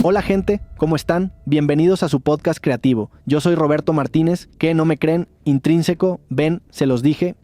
Hola gente, ¿cómo están? Bienvenidos a su podcast creativo. Yo soy Roberto Martínez, ¿qué no me creen? Intrínseco, ven, se los dije.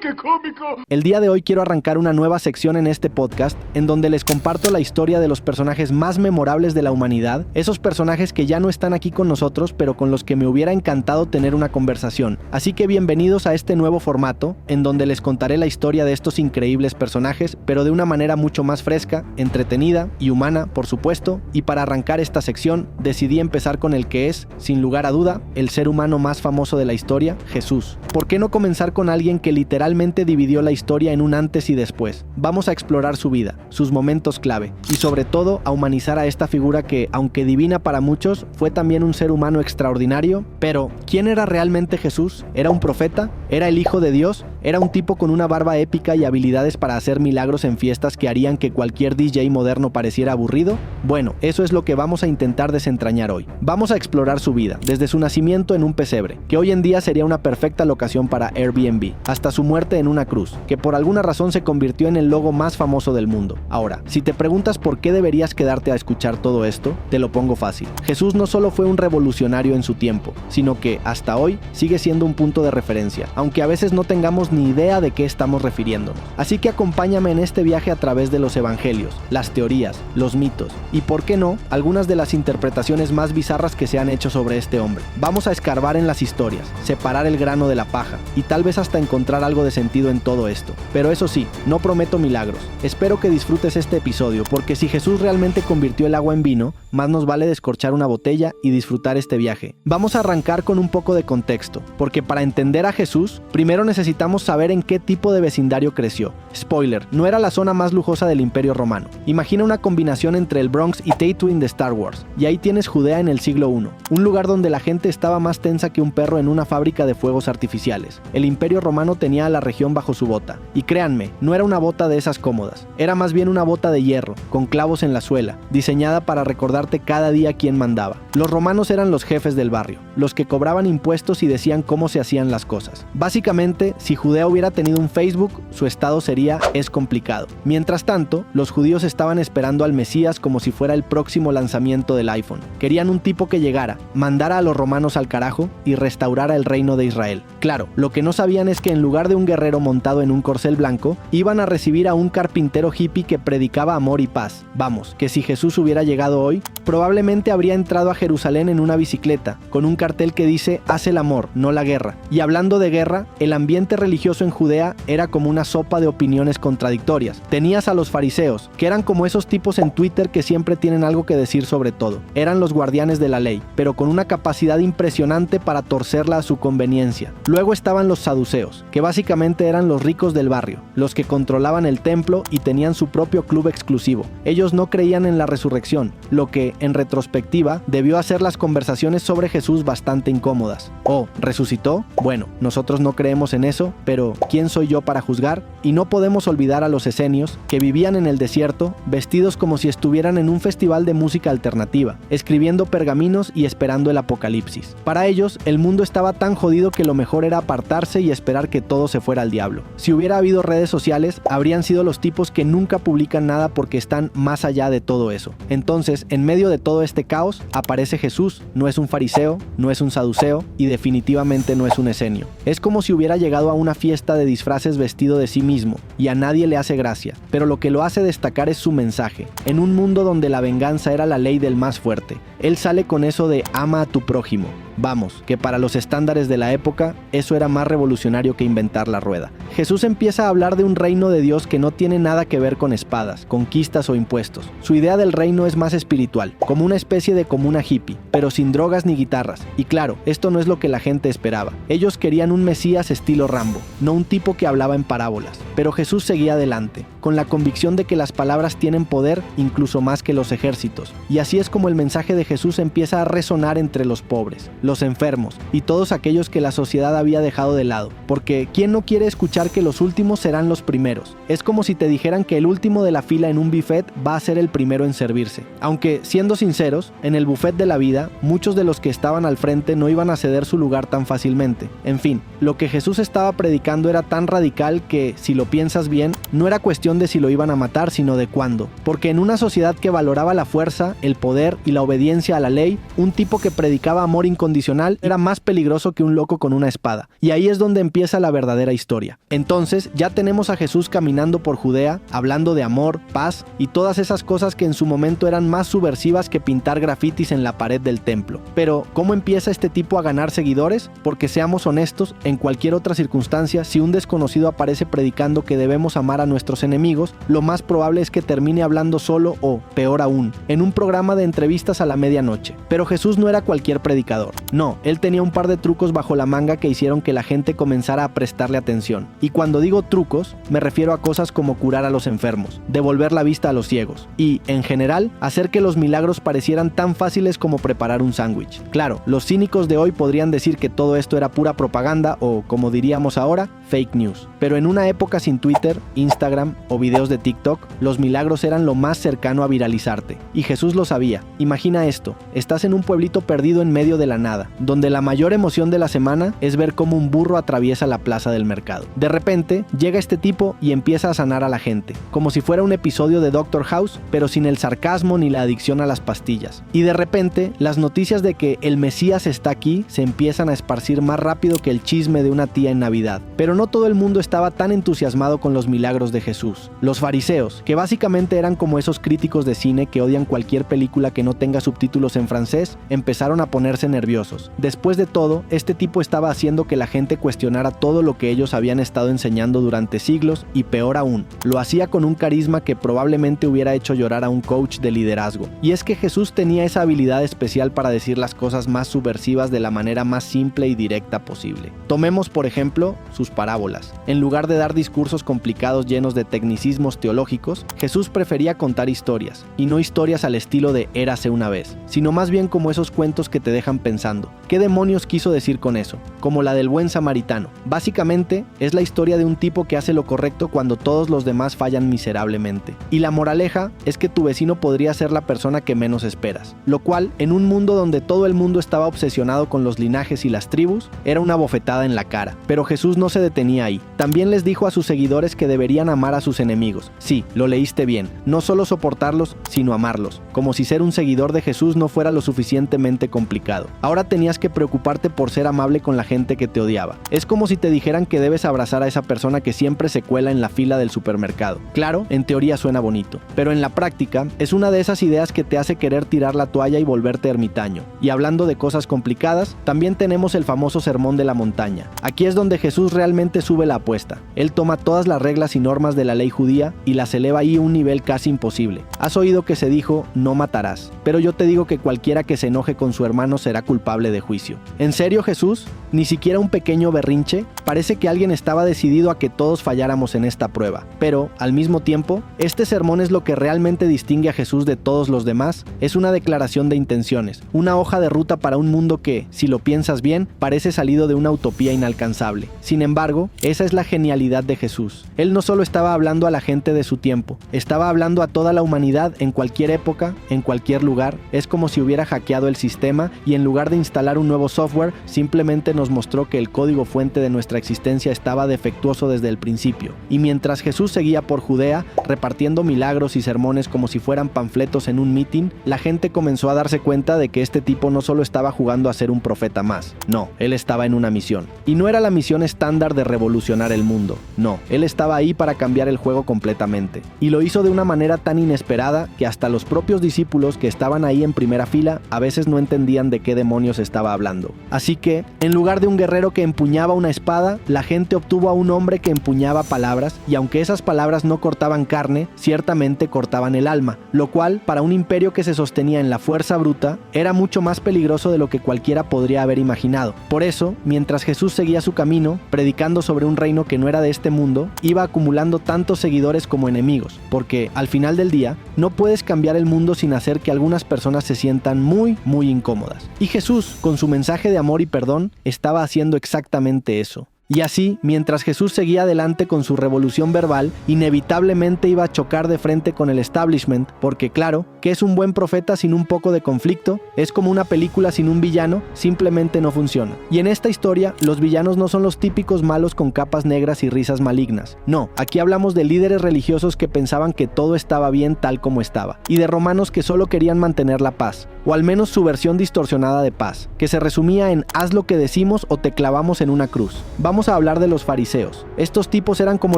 ¡Qué cómico! El día de hoy quiero arrancar una nueva sección en este podcast en donde les comparto la historia de los personajes más memorables de la humanidad, esos personajes que ya no están aquí con nosotros pero con los que me hubiera encantado tener una conversación. Así que bienvenidos a este nuevo formato en donde les contaré la historia de estos increíbles personajes, pero de una manera mucho más fresca, entretenida y humana, por supuesto. Y para arrancar esta sección decidí empezar con el que es, sin lugar a duda, el ser humano más famoso de la historia, Jesús. ¿Por qué no comenzar con alguien que literalmente dividió la historia en un antes y después? Vamos a explorar su vida, sus momentos clave y sobre todo a humanizar a esta figura que, aunque divina para muchos, fue también un ser humano extraordinario. Pero, ¿quién era realmente Jesús? ¿Era un profeta? ¿Era el hijo de Dios? ¿Era un tipo con una barba épica y habilidades para hacer milagros en fiestas que harían que cualquier DJ moderno pareciera aburrido? Bueno, eso es lo que vamos a intentar desentrañar hoy. Vamos a explorar su vida, desde su nacimiento en un pesebre, que hoy en día sería una perfecta locación para Airbnb, hasta su muerte en una cruz, que por alguna razón se convirtió en el logo más famoso del mundo. Ahora, si te preguntas por qué deberías quedarte a escuchar todo esto, te lo pongo fácil. Jesús no solo fue un revolucionario en su tiempo, sino que, hasta hoy, sigue siendo un punto de referencia, aunque a veces no tengamos ni idea de qué estamos refiriéndonos. Así que acompáñame en este viaje a través de los evangelios, las teorías, los mitos y, por qué no, algunas de las interpretaciones más bizarras que se han hecho sobre este hombre. Vamos a escarbar en las historias, separar el grano de la paja y tal vez hasta encontrar algo de sentido en todo esto. Pero eso sí, no prometo milagros. Espero que disfrutes este episodio, porque si Jesús realmente convirtió el agua en vino, más nos vale descorchar una botella y disfrutar este viaje. Vamos a arrancar con un poco de contexto, porque para entender a Jesús, primero necesitamos saber en qué tipo de vecindario creció. Spoiler, no era la zona más lujosa del Imperio Romano. Imagina una combinación entre el Bronx y Tatooine de Star Wars, y ahí tienes Judea en el siglo I, un lugar donde la gente estaba más tensa que un perro en una fábrica de fuegos artificiales. El Imperio Romano tenía a la región bajo su bota, y créanme, no era una bota de esas cómodas, era más bien una bota de hierro, con clavos en la suela, diseñada para recordarte cada día quién mandaba. Los romanos eran los jefes del barrio, los que cobraban impuestos y decían cómo se hacían las cosas. Básicamente, si Judea hubiera tenido un Facebook, su estado sería "es complicado". Mientras tanto, los judíos estaban esperando al Mesías como si fuera el próximo lanzamiento del iPhone. Querían un tipo que llegara, mandara a los romanos al carajo y restaurara el reino de Israel. Claro, lo que no sabían es que en lugar de un guerrero montado en un corcel blanco, iban a recibir a un carpintero hippie que predicaba amor y paz. Vamos, que si Jesús hubiera llegado hoy, probablemente habría entrado a Jerusalén en una bicicleta, con un cartel que dice "haz el amor, no la guerra". Y hablando de guerra, el ambiente religioso en Judea era como una sopa de opiniones contradictorias. Tenías a los fariseos, que eran como esos tipos en Twitter que siempre tienen algo que decir sobre todo. Eran los guardianes de la ley, pero con una capacidad impresionante para torcerla a su conveniencia. Luego estaban los saduceos, que básicamente eran los ricos del barrio, los que controlaban el templo y tenían su propio club exclusivo. Ellos no creían en la resurrección, lo que, en retrospectiva, debió hacer las conversaciones sobre Jesús bastante incómodas. ¿Oh, resucitó? Bueno, nosotros no creemos en eso, pero ¿quién soy yo para juzgar? Y no podemos olvidar a los esenios, que vivían en el desierto, vestidos como si estuvieran en un festival de música alternativa, escribiendo pergaminos y esperando el apocalipsis. Para ellos, el mundo estaba tan jodido que lo mejor era apartarse y esperar que todo se fuera al diablo. Si hubiera habido redes sociales, habrían sido los tipos que nunca publican nada porque están más allá de todo eso. Entonces, en medio de todo este caos, aparece Jesús. No es un fariseo, no es un saduceo y definitivamente no es un esenio. Es como si hubiera llegado a una fiesta de disfraces vestido de sí mismo, y a nadie le hace gracia, pero lo que lo hace destacar es su mensaje. En un mundo donde la venganza era la ley del más fuerte, él sale con eso de "ama a tu prójimo". Vamos, que para los estándares de la época, eso era más revolucionario que inventar la rueda. Jesús empieza a hablar de un reino de Dios que no tiene nada que ver con espadas, conquistas o impuestos. Su idea del reino es más espiritual, como una especie de comuna hippie, pero sin drogas ni guitarras. Y claro, esto no es lo que la gente esperaba. Ellos querían un Mesías estilo Rambo, no un tipo que hablaba en parábolas. Pero Jesús seguía adelante, con la convicción de que las palabras tienen poder incluso más que los ejércitos. Y así es como el mensaje de Jesús empieza a resonar entre los pobres, los enfermos y todos aquellos que la sociedad había dejado de lado, porque ¿quién no quiere escuchar que los últimos serán los primeros? Es como si te dijeran que el último de la fila en un buffet va a ser el primero en servirse. Aunque, siendo sinceros, en el buffet de la vida, muchos de los que estaban al frente no iban a ceder su lugar tan fácilmente. En fin, lo que Jesús estaba predicando era tan radical que, si lo piensas bien, no era cuestión de si lo iban a matar, sino de cuándo. Porque en una sociedad que valoraba la fuerza, el poder y la obediencia a la ley, un tipo que predicaba amor incondicional era más peligroso que un loco con una espada. Y ahí es donde empieza la verdadera historia. Entonces, ya tenemos a Jesús caminando por Judea, hablando de amor, paz y todas esas cosas que en su momento eran más subversivas que pintar grafitis en la pared del templo. Pero, ¿cómo empieza este tipo a ganar seguidores? Porque seamos honestos, en cualquier otra circunstancia, si un desconocido aparece predicando que debemos amar a nuestros enemigos, lo más probable es que termine hablando solo o, peor aún, en un programa de entrevistas a la medianoche. Pero Jesús no era cualquier predicador. No, él tenía un par de trucos bajo la manga que hicieron que la gente comenzara a prestarle atención. Y cuando digo trucos, me refiero a cosas como curar a los enfermos, devolver la vista a los ciegos y, en general, hacer que los milagros parecieran tan fáciles como preparar un sándwich. Claro, los cínicos de hoy podrían decir que todo esto era pura propaganda o, como diríamos ahora, fake news. Pero en una época sin Twitter, Instagram o videos de TikTok, los milagros eran lo más cercano a viralizarte. Y Jesús lo sabía. Imagina esto, estás en un pueblito perdido en medio de la nada, donde la mayor emoción de la semana es ver cómo un burro atraviesa la plaza del mercado. De repente, llega este tipo y empieza a sanar a la gente, como si fuera un episodio de Doctor House, pero sin el sarcasmo ni la adicción a las pastillas. Y de repente, las noticias de que el Mesías está aquí se empiezan a esparcir más rápido que el chisme de una tía en Navidad. Pero no todo el mundo estaba tan entusiasmado con los milagros de Jesús. Los fariseos, que básicamente eran como esos críticos de cine que odian cualquier película que no tenga subtítulos en francés, empezaron a ponerse nerviosos. Después de todo, este tipo estaba haciendo que la gente cuestionara todo lo que ellos habían estado enseñando durante siglos y, peor aún, lo hacía con un carisma que probablemente hubiera hecho llorar a un coach de liderazgo. Y es que Jesús tenía esa habilidad especial para decir las cosas más subversivas de la manera más simple y directa posible. Tomemos, por ejemplo, sus parábolas. En lugar de dar discursos complicados llenos de tecnicismos teológicos, Jesús prefería contar historias, y no historias al estilo de Érase una vez, sino más bien como esos cuentos que te dejan pensando. ¿Qué demonios quiso decir con eso? Como la del buen samaritano. Básicamente, es la historia de un tipo que hace lo correcto cuando todos los demás fallan miserablemente. Y la moraleja es que tu vecino podría ser la persona que menos esperas, lo cual, en un mundo donde todo el mundo estaba obsesionado con los linajes y las tribus, era una bofetada en la cara. Pero Jesús no se detenía ahí. También les dijo a sus seguidores que deberían amar a sus enemigos. Sí, lo leíste bien. No solo soportarlos, sino amarlos. Como si ser un seguidor de Jesús no fuera lo suficientemente complicado. Ahora tenías que preocuparte por ser amable con la gente que te odiaba. Es como si te dijeran que debes abrazar a esa persona que siempre se cuela en la fila del supermercado. Claro, en teoría suena bonito, pero en la práctica es una de esas ideas que te hace querer tirar la toalla y volverte ermitaño. Y hablando de cosas complicadas, también tenemos el famoso sermón de la montaña. Aquí es donde Jesús realmente sube la apuesta. Él toma todas las reglas y normas de la ley judía y las eleva ahí a un nivel casi imposible. Has oído que se dijo, no matarás, pero yo te digo que cualquiera que se enoje con su hermano será culpable de juicio. ¿En serio, Jesús? ¿Ni siquiera un pequeño berrinche? Parece que alguien estaba decidido a que todos falláramos en esta prueba. Pero, al mismo tiempo, este sermón es lo que realmente distingue a Jesús de todos los demás. Es una declaración de intenciones, una hoja de ruta para un mundo que, si lo piensas bien, parece salido de una utopía inalcanzable. Sin embargo, esa es la genialidad de Jesús. Él no solo estaba hablando a la gente de su tiempo, estaba hablando a toda la humanidad en cualquier época, en cualquier lugar. Es como si hubiera hackeado el sistema y en lugar de instalar un nuevo software, simplemente nos mostró que el código fuente de nuestra existencia estaba defectuoso desde el principio. Y mientras Jesús seguía por Judea, repartiendo milagros y sermones como si fueran panfletos en un meeting, la gente comenzó a darse cuenta de que este tipo no solo estaba jugando a ser un profeta más. No, él estaba en una misión. Y no era la misión estándar de revolucionar el mundo. No, él estaba ahí para cambiar el juego completamente. Y lo hizo de una manera tan inesperada que hasta los propios discípulos que estaban ahí en primera fila a veces no entendían de qué demonios estaba hablando. Así que, en lugar de un guerrero que empuñaba una espada, la gente obtuvo a un hombre que empuñaba palabras, y aunque esas palabras no cortaban carne, ciertamente cortaban el alma, lo cual, para un imperio que se sostenía en la fuerza bruta, era mucho más peligroso de lo que cualquiera podría haber imaginado. Por eso, mientras Jesús seguía su camino, predicando gobernando sobre un reino que no era de este mundo, iba acumulando tantos seguidores como enemigos, porque al final del día no puedes cambiar el mundo sin hacer que algunas personas se sientan muy incómodas. Y Jesús, con su mensaje de amor y perdón, estaba haciendo exactamente eso. Y así, mientras Jesús seguía adelante con su revolución verbal, inevitablemente iba a chocar de frente con el establishment, porque claro, ¿qué es un buen profeta sin un poco de conflicto? Es como una película sin un villano, simplemente no funciona. Y en esta historia, los villanos no son los típicos malos con capas negras y risas malignas. No, aquí hablamos de líderes religiosos que pensaban que todo estaba bien tal como estaba, y de romanos que solo querían mantener la paz, o al menos su versión distorsionada de paz, que se resumía en haz lo que decimos o te clavamos en una cruz. Vamos a hablar de los fariseos. Estos tipos eran como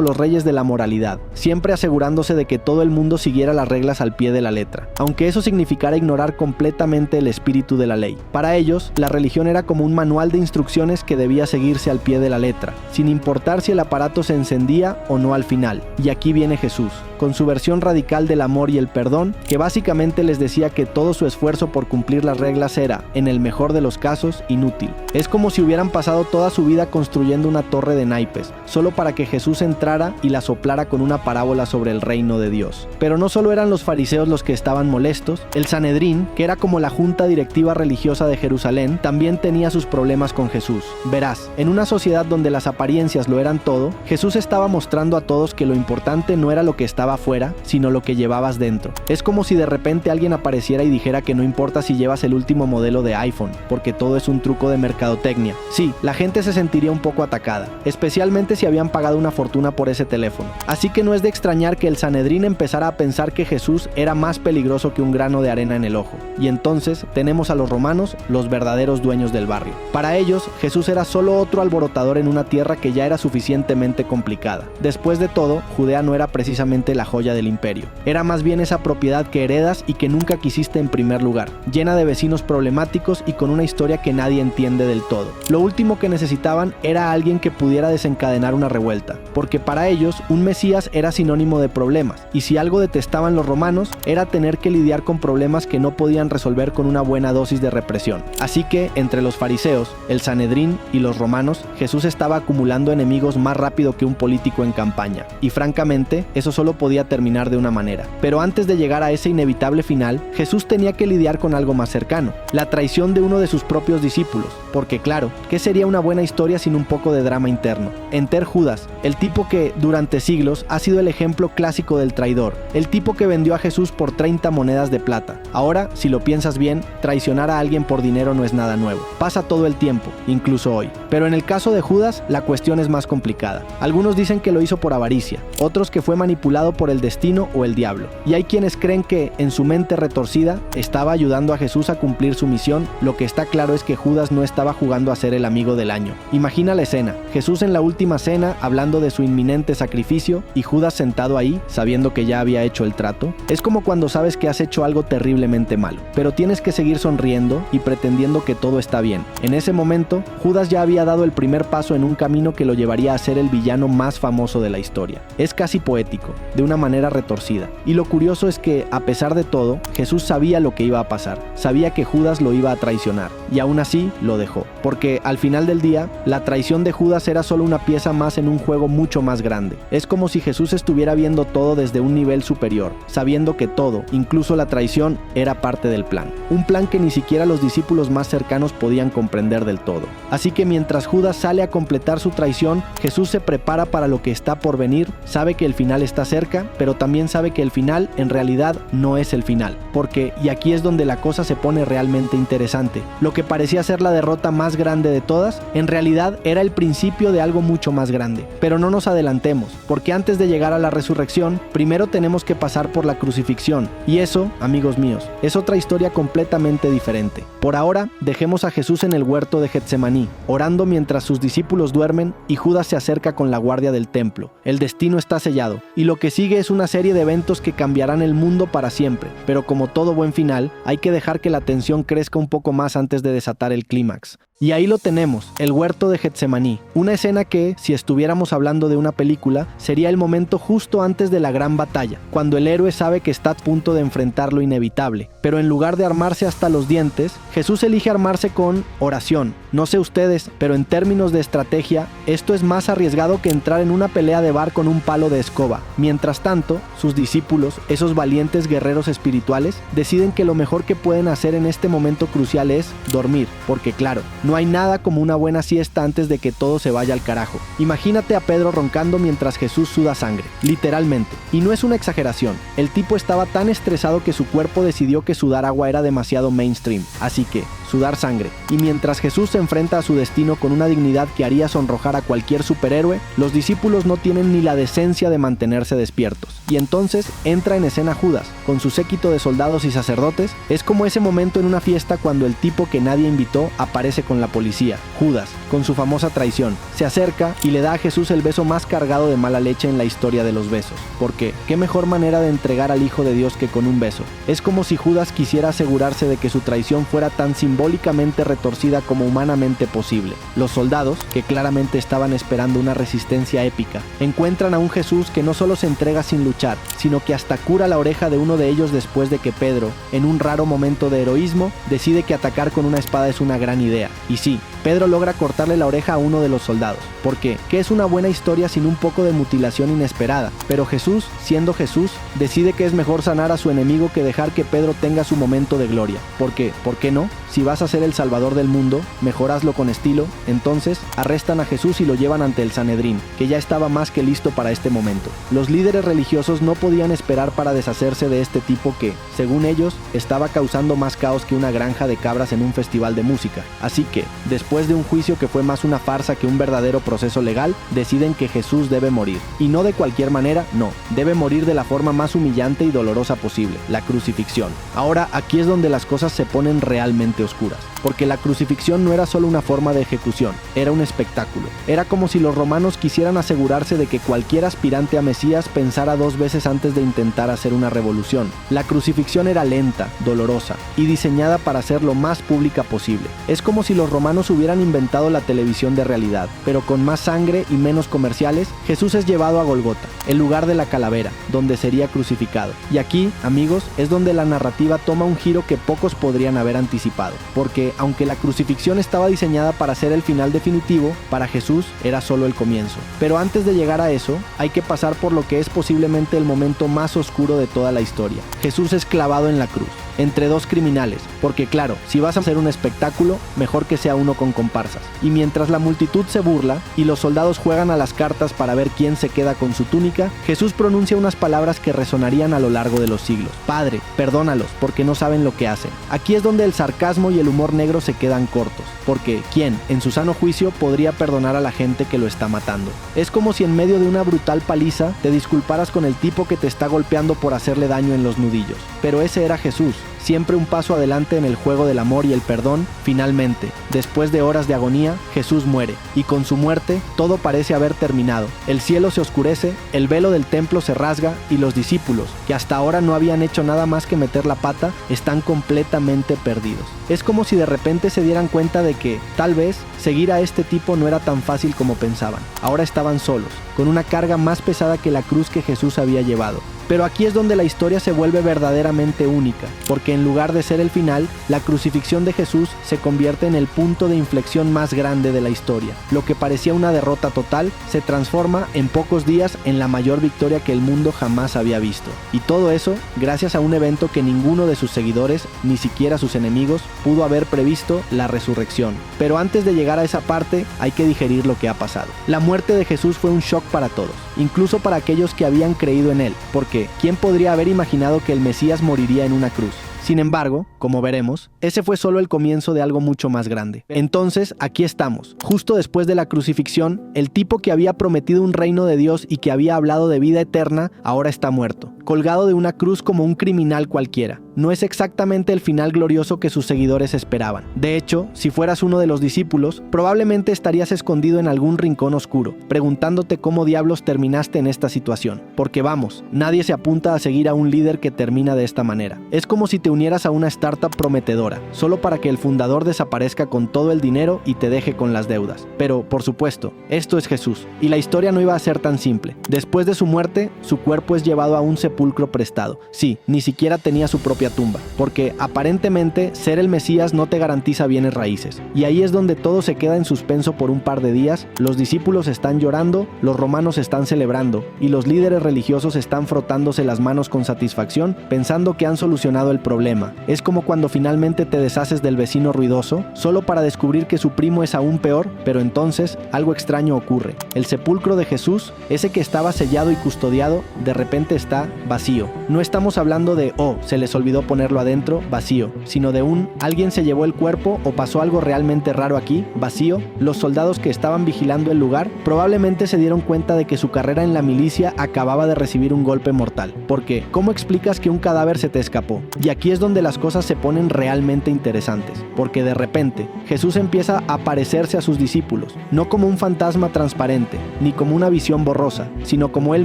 los reyes de la moralidad, siempre asegurándose de que todo el mundo siguiera las reglas al pie de la letra, aunque eso significara ignorar completamente el espíritu de la ley. Para ellos, la religión era como un manual de instrucciones que debía seguirse al pie de la letra, sin importar si el aparato se encendía o no al final. Y aquí viene Jesús, con su versión radical del amor y el perdón, que básicamente les decía que todo su esfuerzo por cumplir las reglas era, en el mejor de los casos, inútil. Es como si hubieran pasado toda su vida construyendo una torre de naipes, solo para que Jesús entrara y la soplara con una parábola sobre el reino de Dios. Pero no solo eran los fariseos los que estaban molestos, el Sanedrín, que era como la junta directiva religiosa de Jerusalén, también tenía sus problemas con Jesús. Verás, en una sociedad donde las apariencias lo eran todo, Jesús estaba mostrando a todos que lo importante no era lo que estaba afuera, sino lo que llevabas dentro. Es como si de repente alguien apareciera y dijera que no importa si llevas el último modelo de iPhone, porque todo es un truco de mercadotecnia. Sí, la gente se sentiría un poco atacada, especialmente si habían pagado una fortuna por ese teléfono. Así que no es de extrañar que el Sanedrín empezara a pensar que Jesús era más peligroso que un grano de arena en el ojo. Y entonces tenemos a los romanos, los verdaderos dueños del barrio. Para ellos, Jesús era solo otro alborotador en una tierra que ya era suficientemente complicada. Después de todo, Judea no era precisamente la joya del imperio. Era más bien esa propiedad que heredas y que nunca quisiste en primer lugar, llena de vecinos problemáticos y con una historia que nadie entiende del todo. Lo último que necesitaban era alguien que pudiera desencadenar una revuelta, porque para ellos un Mesías era sinónimo de problemas, y si algo detestaban los romanos era tener que lidiar con problemas que no podían resolver con una buena dosis de represión. Así que entre los fariseos, el Sanedrín y los romanos, Jesús estaba acumulando enemigos más rápido que un político en campaña, y francamente eso solo podía terminar de una manera. Pero antes de llegar a ese inevitable final, Jesús tenía que lidiar con algo más cercano, la traición de uno de sus propios discípulos, porque claro, ¿qué sería una buena historia sin un poco de drama interno? Enter Judas, el tipo que durante siglos ha sido el ejemplo clásico del traidor, el tipo que vendió a Jesús por 30 monedas de plata. Ahora, si lo piensas bien, traicionar a alguien por dinero no es nada nuevo. Pasa todo el tiempo, incluso hoy. Pero en el caso de Judas, la cuestión es más complicada. Algunos dicen que lo hizo por avaricia, otros que fue manipulado por el destino o el diablo. Y hay quienes creen que, en su mente retorcida, estaba ayudando a Jesús a cumplir su misión. Lo que está claro es que Judas no estaba jugando a ser el amigo del año. Imagina la escena, Jesús en la última cena hablando de su inminente sacrificio y Judas sentado ahí, sabiendo que ya había hecho el trato. Es como cuando sabes que has hecho algo terriblemente malo, pero tienes que seguir sonriendo y pretendiendo que todo está bien. En ese momento, Judas ya había dado el primer paso en un camino que lo llevaría a ser el villano más famoso de la historia. Es casi poético, de una manera retorcida. Y lo curioso es que, a pesar de todo, Jesús sabía lo que iba a pasar. Sabía que Judas lo iba a traicionar, y aún así lo dejó. Porque al final del día, la traición de Judas era solo una pieza más en un juego mucho más grande. Es como si Jesús estuviera viendo todo desde un nivel superior, sabiendo que todo, incluso la traición, era parte del plan. Un plan que ni siquiera los discípulos más cercanos podían comprender del todo. Así que mientras Judas sale a completar su traición, Jesús se prepara para lo que está por venir, sabe que el final está cerca, pero también sabe que el final en realidad no es el final. Porque, y aquí es donde la cosa se pone realmente interesante, lo que parecía ser la derrota más grande de todas, en realidad era el principio de algo mucho más grande. Pero no nos adelantemos, porque antes de llegar a la resurrección, primero tenemos que pasar por la crucifixión, y eso, amigos míos, es otra historia completamente diferente. Por ahora, dejemos a Jesús en el huerto de Getsemaní, orando mientras sus discípulos duermen y Judas se acerca con la guardia del templo. El destino está sellado, y lo que sigue es una serie de eventos que cambiarán el mundo para siempre, pero como todo buen final, hay que dejar que la tensión crezca un poco más antes de desatar el clímax. Y ahí lo tenemos, el huerto de Getsemaní, una escena que, si estuviéramos hablando de una película, sería el momento justo antes de la gran batalla, cuando el héroe sabe que está a punto de enfrentar lo inevitable. Pero en lugar de armarse hasta los dientes, Jesús elige armarse con oración. No sé ustedes, pero en términos de estrategia, esto es más arriesgado que entrar en una pelea de bar con un palo de escoba. Mientras tanto, sus discípulos, esos valientes guerreros espirituales, deciden que lo mejor que pueden hacer en este momento crucial es dormir, porque claro, no hay nada como una buena siesta antes de que todo se vaya al carajo. Imagínate a Pedro roncando mientras Jesús suda sangre, literalmente. Y no es una exageración, el tipo estaba tan estresado que su cuerpo decidió que sudar agua era demasiado mainstream, así que sudar sangre. Y mientras Jesús se enfrenta a su destino con una dignidad que haría sonrojar a cualquier superhéroe, los discípulos no tienen ni la decencia de mantenerse despiertos. Y entonces entra en escena Judas, con su séquito de soldados y sacerdotes. Es como ese momento en una fiesta cuando el tipo que nadie invitó aparece con la policía. Judas, con su famosa traición, se acerca y le da a Jesús el beso más cargado de mala leche en la historia de los besos. Porque, ¿qué mejor manera de entregar al Hijo de Dios que con un beso? Es como si Judas quisiera asegurarse de que su traición fuera tan simbólicamente retorcida como humanamente posible. Los soldados, que claramente estaban esperando una resistencia épica, encuentran a un Jesús que no solo se entrega sin luchar, sino que hasta cura la oreja de uno de ellos después de que Pedro, en un raro momento de heroísmo, decide que atacar con una espada es una gran idea. Y sí, Pedro logra cortarle la oreja a uno de los soldados. ¿Por qué? ¿Qué es una buena historia sin un poco de mutilación inesperada? Pero Jesús, siendo Jesús, decide que es mejor sanar a su enemigo que dejar que Pedro tenga su momento de gloria. ¿Por qué? ¿Por qué no? Si vas a ser el salvador del mundo, mejor hazlo con estilo. Entonces, arrestan a Jesús y lo llevan ante el Sanedrín, que ya estaba más que listo para este momento. Los líderes religiosos no podían esperar para deshacerse de este tipo que, según ellos, estaba causando más caos que una granja de cabras en un festival de música. Así que, después de un juicio que fue más una farsa que un verdadero proceso legal, deciden que Jesús debe morir. Y no de cualquier manera, no. Debe morir de la forma más humillante y dolorosa posible, la crucifixión. Ahora, aquí es donde las cosas se ponen realmente oscuras. Porque la crucifixión no era solo una forma de ejecución, era un espectáculo. Era como si los romanos quisieran asegurarse de que cualquier aspirante a Mesías pensara dos veces antes de intentar hacer una revolución. La crucifixión era lenta, dolorosa y diseñada para ser lo más pública posible. Es como si los romanos hubieran inventado la televisión de realidad, pero con más sangre y menos comerciales. Jesús es llevado a Golgota, el lugar de la calavera, donde sería crucificado. Y aquí, amigos, es donde la narrativa toma un giro que pocos podrían haber anticipado, porque aunque la crucifixión estaba diseñada para ser el final definitivo, para Jesús era solo el comienzo. Pero antes de llegar a eso, hay que pasar por lo que es posiblemente el momento más oscuro de toda la historia. Jesús es clavado en la cruz, entre dos criminales, porque claro, si vas a hacer un espectáculo, mejor que sea uno con comparsas. Y mientras la multitud se burla y los soldados juegan a las cartas para ver quién se queda con su túnica, Jesús pronuncia unas palabras que resonarían a lo largo de los siglos. Padre, perdónalos, porque no saben lo que hacen. Aquí es donde el sarcasmo y el humor negro se quedan cortos, porque ¿quién, en su sano juicio, podría perdonar a la gente que lo está matando? Es como si en medio de una brutal paliza te disculparas con el tipo que te está golpeando por hacerle daño en los nudillos. Pero ese era Jesús, siempre un paso adelante en el juego del amor y el perdón. Finalmente, después de horas de agonía, Jesús muere, y con su muerte todo parece haber terminado. El cielo se oscurece, el velo del templo se rasga y los discípulos, que hasta ahora no habían hecho nada más que meter la pata, están completamente perdidos. Es como si de repente se dieran cuenta de que, tal vez, seguir a este tipo no era tan fácil como pensaban. Ahora estaban solos, con una carga más pesada que la cruz que Jesús había llevado. Pero aquí es donde la historia se vuelve verdaderamente única, porque en lugar de ser el final, la crucifixión de Jesús se convierte en el punto de inflexión más grande de la historia. Lo que parecía una derrota total se transforma en pocos días en la mayor victoria que el mundo jamás había visto. Y todo eso gracias a un evento que ninguno de sus seguidores, ni siquiera sus enemigos, pudo haber previsto: la resurrección. Pero antes de llegar a esa parte, hay que digerir lo que ha pasado. La muerte de Jesús fue un shock para todos, incluso para aquellos que habían creído en él, porque ¿quién podría haber imaginado que el Mesías moriría en una cruz? Sin embargo, como veremos, ese fue solo el comienzo de algo mucho más grande. Entonces, aquí estamos. Justo después de la crucifixión, el tipo que había prometido un reino de Dios y que había hablado de vida eterna, ahora está muerto, colgado de una cruz como un criminal cualquiera. no es exactamente el final glorioso que sus seguidores esperaban. De hecho, si fueras uno de los discípulos, probablemente estarías escondido en algún rincón oscuro, preguntándote cómo diablos terminaste en esta situación. Porque vamos, nadie se apunta a seguir a un líder que termina de esta manera. Es como si te unieras a una startup prometedora, solo para que el fundador desaparezca con todo el dinero y te deje con las deudas. Pero, por supuesto, esto es Jesús, y la historia no iba a ser tan simple. Después de su muerte, su cuerpo es llevado a un sepulcro prestado. Sí, ni siquiera tenía su propia tumba, porque aparentemente ser el Mesías no te garantiza bienes raíces. Y ahí es donde todo se queda en suspenso por un par de días. Los discípulos están llorando, los romanos están celebrando, y los líderes religiosos están frotándose las manos con satisfacción, pensando que han solucionado el problema. Es como cuando finalmente te deshaces del vecino ruidoso, solo para descubrir que su primo es aún peor, pero entonces algo extraño ocurre. El sepulcro de Jesús, ese que estaba sellado y custodiado, de repente está vacío. No estamos hablando de, se les olvidó ponerlo adentro, vacío, sino de alguien se llevó el cuerpo o pasó algo realmente raro aquí, vacío. Los soldados que estaban vigilando el lugar probablemente se dieron cuenta de que su carrera en la milicia acababa de recibir un golpe mortal. Porque, ¿cómo explicas que un cadáver se te escapó? Y aquí es donde las cosas se ponen realmente interesantes, porque de repente Jesús empieza a aparecerse a sus discípulos, no como un fantasma transparente, ni como una visión borrosa, sino como él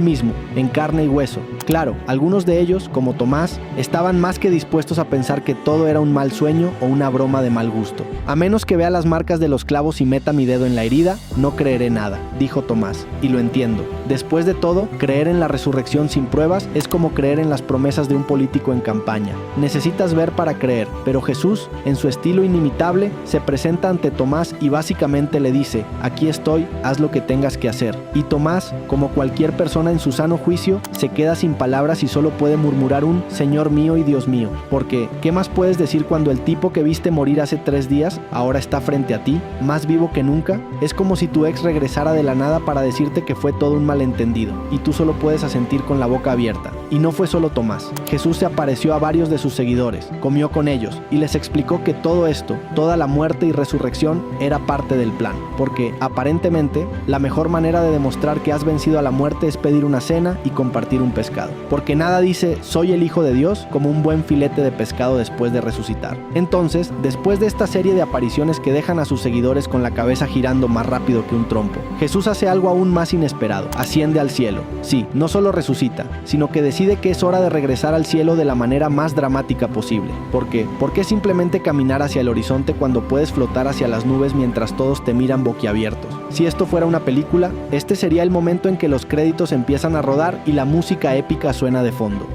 mismo, en carne y hueso. Claro, algunos de ellos, como Tomás, estaban más que dispuestos a pensar que todo era un mal sueño o una broma de mal gusto. A menos que vea las marcas de los clavos y meta mi dedo en la herida, no creeré nada, dijo Tomás, y lo entiendo. Después de todo, creer en la resurrección sin pruebas es como creer en las promesas de un político en campaña. Necesitas ver para creer, pero Jesús, en su estilo inimitable, se presenta ante Tomás y básicamente le dice: aquí estoy, haz lo que tengas que hacer. Y Tomás, como cualquier persona en su sano juicio, se queda sin palabras y solo puede murmurar un Señor mío y Dios mío. Porque, ¿qué más puedes decir cuando el tipo que viste morir hace 3 días ahora está frente a ti, más vivo que nunca? Es como si tu ex regresara de la nada para decirte que fue todo un malentendido, y tú solo puedes asentir con la boca abierta. Y no fue solo Tomás. Jesús se apareció a varios de sus seguidores, comió con ellos, y les explicó que todo esto, toda la muerte y resurrección, era parte del plan. Porque, aparentemente, la mejor manera de demostrar que has vencido a la muerte es pedir una cena y compartir un pescado. Porque nada dice soy el Hijo de Dios como un buen filete de pescado después de resucitar. Entonces, después de esta serie de apariciones que dejan a sus seguidores con la cabeza girando más rápido que un trompo, Jesús hace algo aún más inesperado: asciende al cielo. Sí, no solo resucita, sino que decide que es hora de regresar al cielo de la manera más dramática posible. ¿Por qué? ¿Por qué simplemente caminar hacia el horizonte cuando puedes flotar hacia las nubes mientras todos te miran boquiabiertos? Si esto fuera una película, este sería el momento en que los créditos empiezan a rodar y la música épica suena de fondo.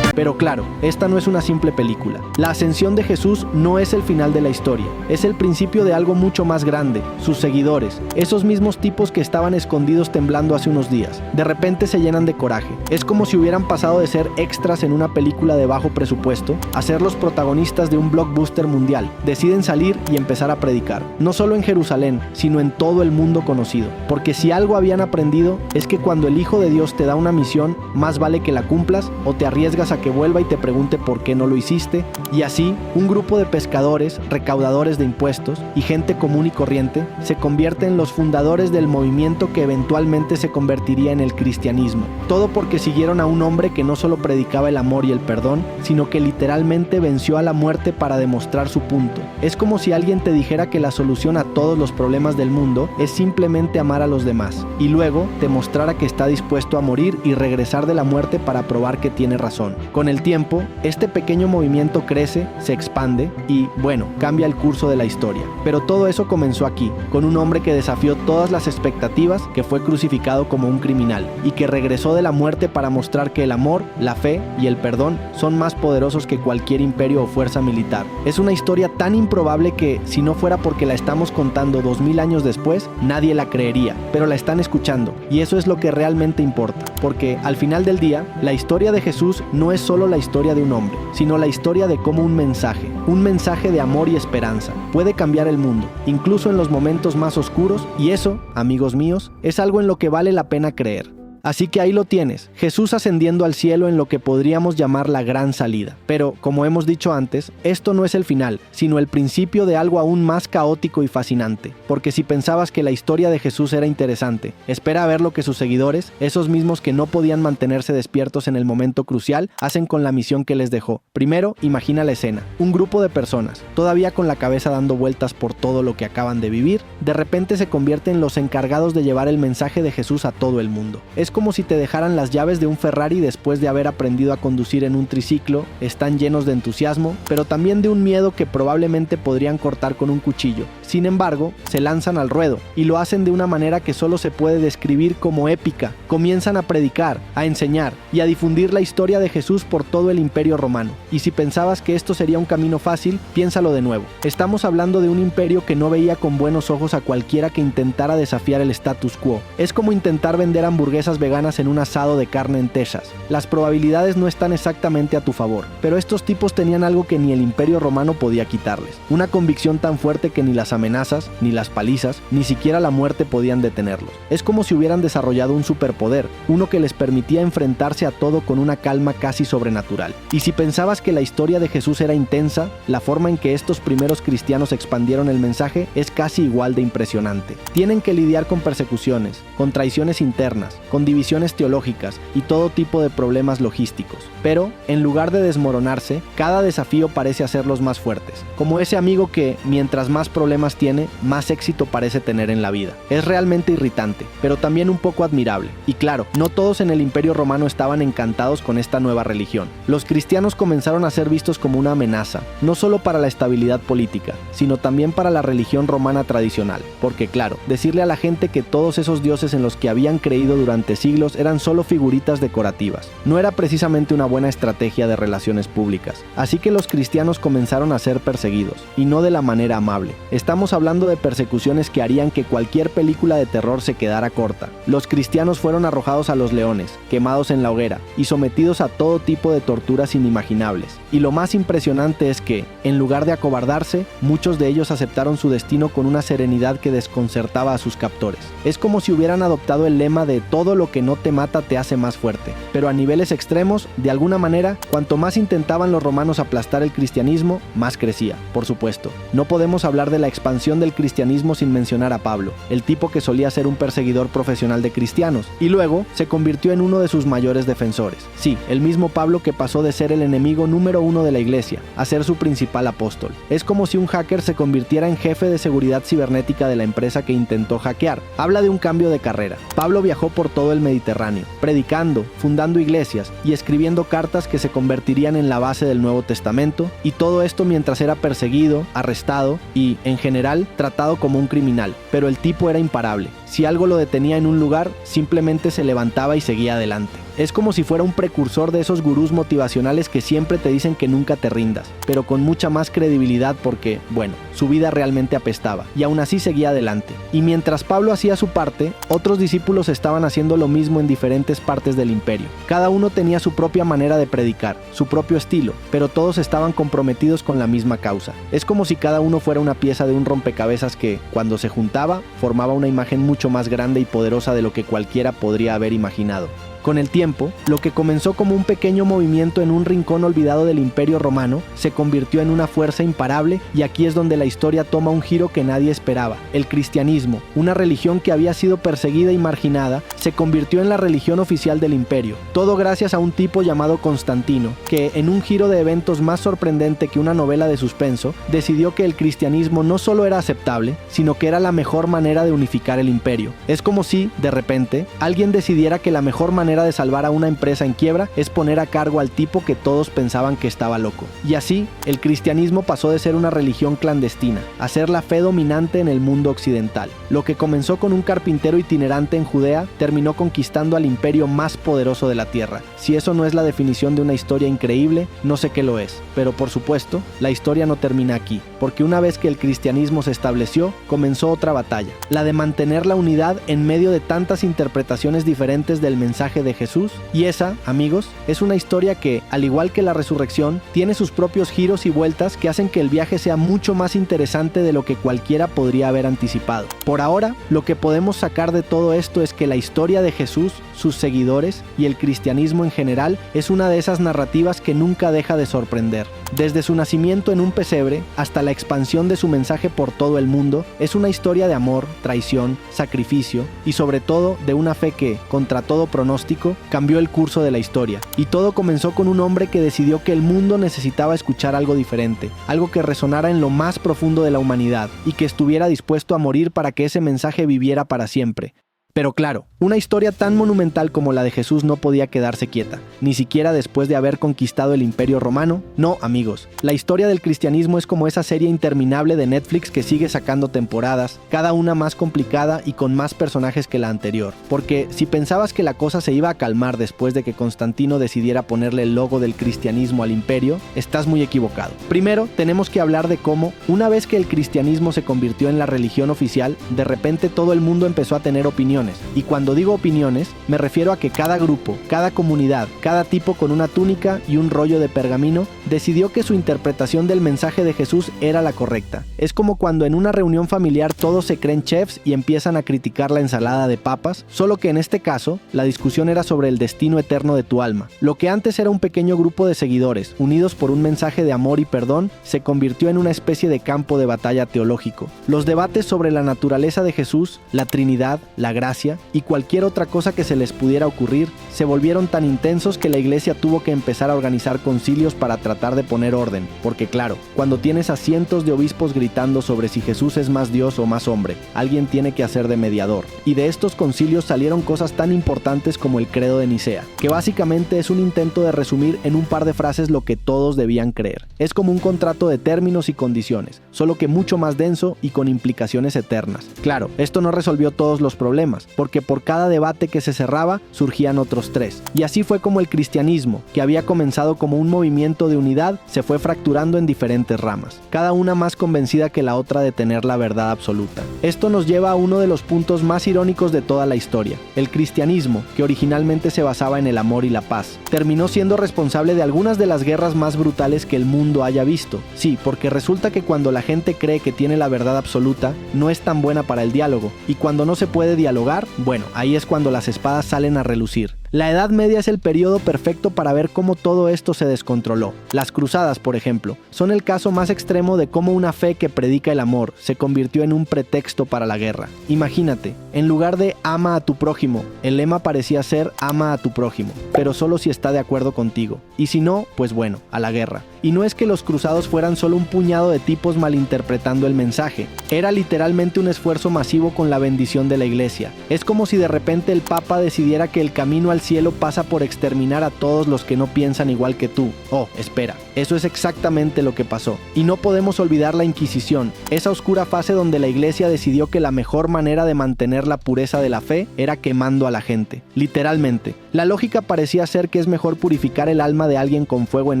Pero claro, esta no es una simple película. La ascensión de Jesús no es el final de la historia, es el principio de algo mucho más grande. Sus seguidores, esos mismos tipos que estaban escondidos temblando hace unos días, de repente se llenan de coraje. Es como si hubieran pasado de ser extras en una película de bajo presupuesto a ser los protagonistas de un blockbuster mundial. Deciden salir y empezar a predicar, no solo en Jerusalén, sino en todo el mundo conocido. Porque si algo habían aprendido es que cuando el Hijo de Dios te da una misión, más vale que la cumplas o te arriesgas a que vuelva y te pregunte por qué no lo hiciste. Y así, un grupo de pescadores, recaudadores de impuestos y gente común y corriente se convierte en los fundadores del movimiento que eventualmente se convertiría en el cristianismo. Todo porque siguieron a un hombre que no solo predicaba el amor y el perdón, sino que literalmente venció a la muerte para demostrar su punto. Es como si alguien te dijera que la solución a todos los problemas del mundo es simplemente amar a los demás, y luego te mostrara que está dispuesto a morir y regresar de la muerte para probar que tiene razón. Con el tiempo, este pequeño movimiento crece, se expande y, bueno, cambia el curso de la historia. Pero todo eso comenzó aquí, con un hombre que desafió todas las expectativas, que fue crucificado como un criminal y que regresó de la muerte para mostrar que el amor, la fe y el perdón son más poderosos que cualquier imperio o fuerza militar. Es una historia tan improbable que, si no fuera porque la estamos contando 2000 años después, nadie la creería, pero la están escuchando, y eso es lo que realmente importa, porque al final del día, la historia de Jesús no es solo la historia de un hombre, sino la historia de cómo un mensaje de amor y esperanza puede cambiar el mundo, incluso en los momentos más oscuros, y eso, amigos míos, es algo en lo que vale la pena creer. Así que ahí lo tienes, Jesús ascendiendo al cielo en lo que podríamos llamar la gran salida. Pero, como hemos dicho antes, esto no es el final, sino el principio de algo aún más caótico y fascinante. Porque si pensabas que la historia de Jesús era interesante, espera a ver lo que sus seguidores, esos mismos que no podían mantenerse despiertos en el momento crucial, hacen con la misión que les dejó. Primero, imagina la escena. Un grupo de personas, todavía con la cabeza dando vueltas por todo lo que acaban de vivir, de repente se convierten en los encargados de llevar el mensaje de Jesús a todo el mundo. Es como si te dejaran las llaves de un Ferrari después de haber aprendido a conducir en un triciclo. Están llenos de entusiasmo, pero también de un miedo que probablemente podrían cortar con un cuchillo. Sin embargo, se lanzan al ruedo y lo hacen de una manera que solo se puede describir como épica. Comienzan a predicar, a enseñar y a difundir la historia de Jesús por todo el Imperio Romano. Y si pensabas que esto sería un camino fácil, piénsalo de nuevo. Estamos hablando de un imperio que no veía con buenos ojos a cualquiera que intentara desafiar el status quo. Es como intentar vender hamburguesas veganas en un asado de carne en Texas. Las probabilidades no están exactamente a tu favor, pero estos tipos tenían algo que ni el Imperio Romano podía quitarles. Una convicción tan fuerte que ni las amenazas, ni las palizas, ni siquiera la muerte podían detenerlos. Es como si hubieran desarrollado un superpoder, uno que les permitía enfrentarse a todo con una calma casi sobrenatural. Y si pensabas que la historia de Jesús era intensa, la forma en que estos primeros cristianos expandieron el mensaje es casi igual de impresionante. Tienen que lidiar con persecuciones, con traiciones internas, con divisiones teológicas y todo tipo de problemas logísticos. Pero, en lugar de desmoronarse, cada desafío parece hacerlos más fuertes. Como ese amigo que, mientras más problemas tiene, más éxito parece tener en la vida. Es realmente irritante, pero también un poco admirable. Y claro, no todos en el Imperio Romano estaban encantados con esta nueva religión. Los cristianos comenzaron a ser vistos como una amenaza, no solo para la estabilidad política, sino también para la religión romana tradicional. Porque claro, decirle a la gente que todos esos dioses en los que habían creído durante siglos eran solo figuritas decorativas, no era precisamente una buena estrategia de relaciones públicas. Así que los cristianos comenzaron a ser perseguidos, y no de la manera amable. Estamos hablando de persecuciones que harían que cualquier película de terror se quedara corta. Los cristianos fueron arrojados a los leones, quemados en la hoguera, y sometidos a todo tipo de torturas inimaginables. Y lo más impresionante es que, en lugar de acobardarse, muchos de ellos aceptaron su destino con una serenidad que desconcertaba a sus captores. Es como si hubieran adoptado el lema de todo lo que no te mata te hace más fuerte. Pero a niveles extremos, de alguna manera, cuanto más intentaban los romanos aplastar el cristianismo, más crecía. Por supuesto, no podemos hablar de la expansión del cristianismo sin mencionar a Pablo, el tipo que solía ser un perseguidor profesional de cristianos, y luego se convirtió en uno de sus mayores defensores. Sí, el mismo Pablo que pasó de ser el enemigo número uno de la iglesia, a ser su principal apóstol. Es como si un hacker se convirtiera en jefe de seguridad cibernética de la empresa que intentó hackear. Habla de un cambio de carrera. Pablo viajó por todo el Mediterráneo, predicando, fundando iglesias y escribiendo cartas que se convertirían en la base del Nuevo Testamento, y todo esto mientras era perseguido, arrestado y, en general, tratado como un criminal. Pero el tipo era imparable. Si algo lo detenía en un lugar, simplemente se levantaba y seguía adelante. Es como si fuera un precursor de esos gurús motivacionales que siempre te dicen que nunca te rindas, pero con mucha más credibilidad porque, bueno, su vida realmente apestaba, y aún así seguía adelante. Y mientras Pablo hacía su parte, otros discípulos estaban haciendo lo mismo en diferentes partes del imperio. Cada uno tenía su propia manera de predicar, su propio estilo, pero todos estaban comprometidos con la misma causa. Es como si cada uno fuera una pieza de un rompecabezas que, cuando se juntaba, formaba una imagen mucho más grande y poderosa de lo que cualquiera podría haber imaginado. Con el tiempo, lo que comenzó como un pequeño movimiento en un rincón olvidado del Imperio Romano se convirtió en una fuerza imparable, y aquí es donde la historia toma un giro que nadie esperaba. El cristianismo, una religión que había sido perseguida y marginada, se convirtió en la religión oficial del imperio. Todo gracias a un tipo llamado Constantino, que, en un giro de eventos más sorprendente que una novela de suspenso, decidió que el cristianismo no solo era aceptable, sino que era la mejor manera de unificar el imperio. Es como si, de repente, alguien decidiera que la mejor manera de salvar a una empresa en quiebra es poner a cargo al tipo que todos pensaban que estaba loco. Y así, el cristianismo pasó de ser una religión clandestina a ser la fe dominante en el mundo occidental. Lo que comenzó con un carpintero itinerante en Judea terminó conquistando al imperio más poderoso de la tierra. Si eso no es la definición de una historia increíble, no sé qué lo es. Pero por supuesto, la historia no termina aquí, porque una vez que el cristianismo se estableció, comenzó otra batalla, la de mantener la unidad en medio de tantas interpretaciones diferentes del mensaje de Jesús. Y esa, amigos, es una historia que, al igual que la resurrección, tiene sus propios giros y vueltas que hacen que el viaje sea mucho más interesante de lo que cualquiera podría haber anticipado. Por ahora, lo que podemos sacar de todo esto es que la historia de Jesús, sus seguidores y el cristianismo en general es una de esas narrativas que nunca deja de sorprender. Desde su nacimiento en un pesebre hasta la expansión de su mensaje por todo el mundo, es una historia de amor, traición, sacrificio y sobre todo de una fe que, contra todo pronóstico, cambió el curso de la historia. Y todo comenzó con un hombre que decidió que el mundo necesitaba escuchar algo diferente, algo que resonara en lo más profundo de la humanidad y que estuviera dispuesto a morir para que ese mensaje viviera para siempre. Pero claro, una historia tan monumental como la de Jesús no podía quedarse quieta, ni siquiera después de haber conquistado el Imperio Romano. No, amigos, la historia del cristianismo es como esa serie interminable de Netflix que sigue sacando temporadas, cada una más complicada y con más personajes que la anterior. Porque si pensabas que la cosa se iba a calmar después de que Constantino decidiera ponerle el logo del cristianismo al imperio, estás muy equivocado. Primero, tenemos que hablar de cómo, una vez que el cristianismo se convirtió en la religión oficial, de repente todo el mundo empezó a tener opiniones. Y cuando digo opiniones, me refiero a que cada grupo, cada comunidad, cada tipo con una túnica y un rollo de pergamino decidió que su interpretación del mensaje de Jesús era la correcta. Es como cuando en una reunión familiar todos se creen chefs y empiezan a criticar la ensalada de papas, solo que en este caso, la discusión era sobre el destino eterno de tu alma. Lo que antes era un pequeño grupo de seguidores, unidos por un mensaje de amor y perdón, se convirtió en una especie de campo de batalla teológico. Los debates sobre la naturaleza de Jesús, la Trinidad, la gracia y cualquier otra cosa que se les pudiera ocurrir se volvieron tan intensos que la iglesia tuvo que empezar a organizar concilios para tratar de poner orden, porque claro, cuando tienes a cientos de obispos gritando sobre si Jesús es más Dios o más hombre, alguien tiene que hacer de mediador. Y de estos concilios salieron cosas tan importantes como el Credo de Nicea, que básicamente es un intento de resumir en un par de frases lo que todos debían creer. Es como un contrato de términos y condiciones, solo que mucho más denso y con implicaciones eternas. Claro, esto no resolvió todos los problemas, porque por cada debate que se cerraba, surgían otros 3. Y así fue como el cristianismo, que había comenzado como un movimiento de unidad, se fue fracturando en diferentes ramas, cada una más convencida que la otra de tener la verdad absoluta. Esto nos lleva a uno de los puntos más irónicos de toda la historia. El cristianismo, que originalmente se basaba en el amor y la paz, terminó siendo responsable de algunas de las guerras más brutales que el mundo haya visto. Sí, porque resulta que cuando la gente cree que tiene la verdad absoluta, no es tan buena para el diálogo, y cuando no se puede dialogar, bueno, ahí es cuando las espadas salen a relucir. La Edad Media es el periodo perfecto para ver cómo todo esto se descontroló. Las cruzadas, por ejemplo, son el caso más extremo de cómo una fe que predica el amor se convirtió en un pretexto para la guerra. Imagínate, en lugar de ama a tu prójimo, el lema parecía ser ama a tu prójimo, pero solo si está de acuerdo contigo. Y si no, pues bueno, a la guerra. Y no es que los cruzados fueran solo un puñado de tipos malinterpretando el mensaje. Era literalmente un esfuerzo masivo con la bendición de la iglesia. Es como si de repente el Papa decidiera que el camino al cielo pasa por exterminar a todos los que no piensan igual que tú. Oh, espera, eso es exactamente lo que pasó. Y no podemos olvidar la Inquisición, esa oscura fase donde la iglesia decidió que la mejor manera de mantener la pureza de la fe era quemando a la gente. Literalmente. La lógica parecía ser que es mejor purificar el alma de alguien con fuego en